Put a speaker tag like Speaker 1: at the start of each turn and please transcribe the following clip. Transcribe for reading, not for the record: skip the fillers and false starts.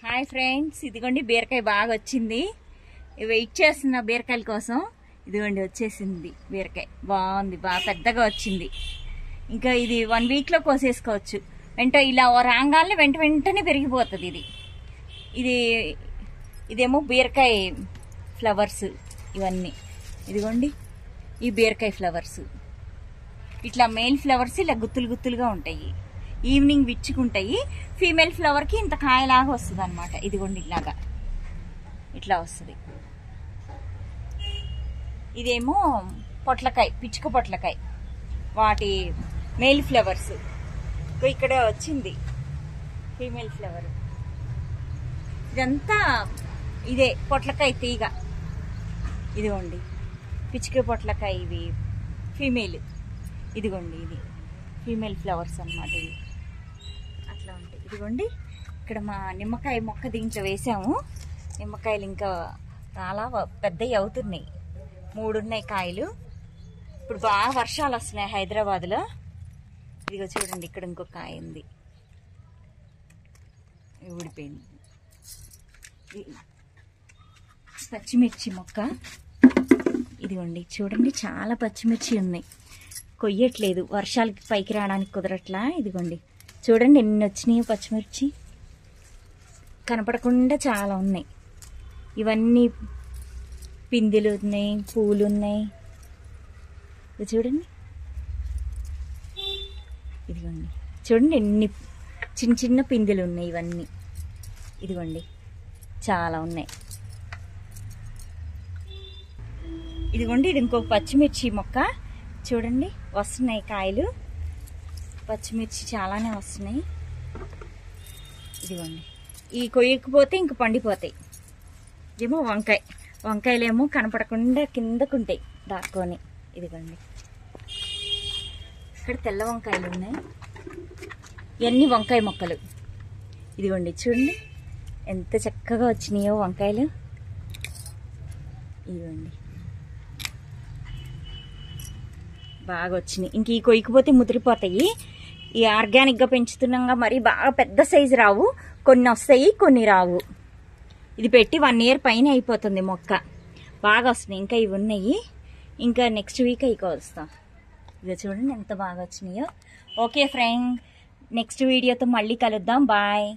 Speaker 1: Hi friends, ఇదిగోండి బీరకాయ బాగా వచ్చింది. వెయిట్ చేస్తున్న బీరకాయల కోసం. ఇదిగోండి వచ్చేసింది బీరకాయ, బాగుంది, బాగా పెద్దగా వచ్చింది. ఇంకా ఇది 1 వీక్లో కోసేసుకోవచ్చు. ఇలా రాగానే వెంటనే పెరిగిపోతుంది. ఇదేమో బీరకాయ ఫ్లవర్స్ ఇవన్నీ. ఇదిగోండి ఈ బీరకాయ ఫ్లవర్స్ ఇట్లా మేల్ ఫ్లవర్స్ ఇలా గుత్తులుగా ఉంటాయి. ఈవినింగ్ విచ్చుకుంటాయి. ఫీమేల్ ఫ్లవర్కి ఇంత కాయలాగా వస్తుంది అనమాట. ఇదిగోండి ఇలాగా ఇట్లా వస్తుంది. ఇదేమో పొట్లకాయ, పిచ్చుక పొట్లకాయ, వాటి మేల్ ఫ్లవర్స్. ఇక్కడ వచ్చింది ఫీమేల్ ఫ్లవర్. ఇదంతా ఇదే పొట్లకాయ తీగ. ఇదిగోండి పిచ్చుక పొట్లకాయ, ఇవి ఫీమేల్. ఇదిగోండి ఇది ఫీమేల్ ఫ్లవర్స్ అన్నమాట. ఇవి అట్లా ఉంటాయి. ఇదిగోండి ఇక్కడ మా నిమ్మకాయ మొక్క దీంట్లో వేసాము. నిమ్మకాయలు ఇంకా చాలా పెద్దవి అవుతున్నాయి. 3 ఉన్నాయి కాయలు. ఇప్పుడు బాగా వర్షాలు వస్తున్నాయి హైదరాబాద్లో. ఇదిగో చూడండి, ఇక్కడ ఇంకో కాయ ఉంది, ఊడిపోయింది. పచ్చిమిర్చి మొక్క. ఇదిగోండి చూడండి, చాలా పచ్చిమిర్చి ఉన్నాయి. కొయ్యట్లేదు, వర్షాలకి పైకి రావడానికి కుదరట్లా. ఇదిగోండి చూడండి ఎన్ని వచ్చినాయో పచ్చిమిర్చి. కనపడకుండా చాలా ఉన్నాయి. ఇవన్నీ పిందెలు ఉన్నాయి, పూలు ఉన్నాయి. ఇది చూడండి, ఇదిగోండి చూడండి ఎన్ని చిన్న పిందెలు ఉన్నాయి. ఇవన్నీ ఇదిగోండి చాలా ఉన్నాయి. ఇదిగోండి ఇది ఇంకొక పచ్చిమిర్చి మొక్క. చూడండి వస్తున్నాయి కాయలు. పచ్చిమిర్చి చాలానే వస్తున్నాయి. ఇదిగోండి ఈ కొయ్యకపోతే ఇంక పండిపోతాయి. ఇదేమో వంకాయలేమో కనపడకుండా కిందకుంటాయి దాక్కొని. ఇదిగోండి ఇక్కడ తెల్ల వంకాయలు ఉన్నాయి. ఇవన్నీ వంకాయ మొక్కలు. ఇదిగోండి చూడండి ఎంత చక్కగా వచ్చినాయో వంకాయలు. ఇదిగోండి బాగా వచ్చినాయి. ఇంక ఈ కొయ్యకపోతే ముదిరిపోతాయి. ఈ ఆర్గానిక్గా పెంచుతున్నాగా, మరి బాగా పెద్ద సైజు రావు. కొన్ని వస్తాయి, కొన్ని రావు. ఇది పెట్టి 1 ఇయర్ పైన అయిపోతుంది మొక్క. బాగా వస్తున్నాయి. ఇంకా ఇవి ఉన్నాయి. ఇంకా నెక్స్ట్ వీక్ అవి కోస్తాం. ఇక చూడండి ఎంత బాగా వచ్చినాయో. ఓకే ఫ్రెండ్, నెక్స్ట్ వీడియోతో మళ్ళీ కలుద్దాం. బాయ్.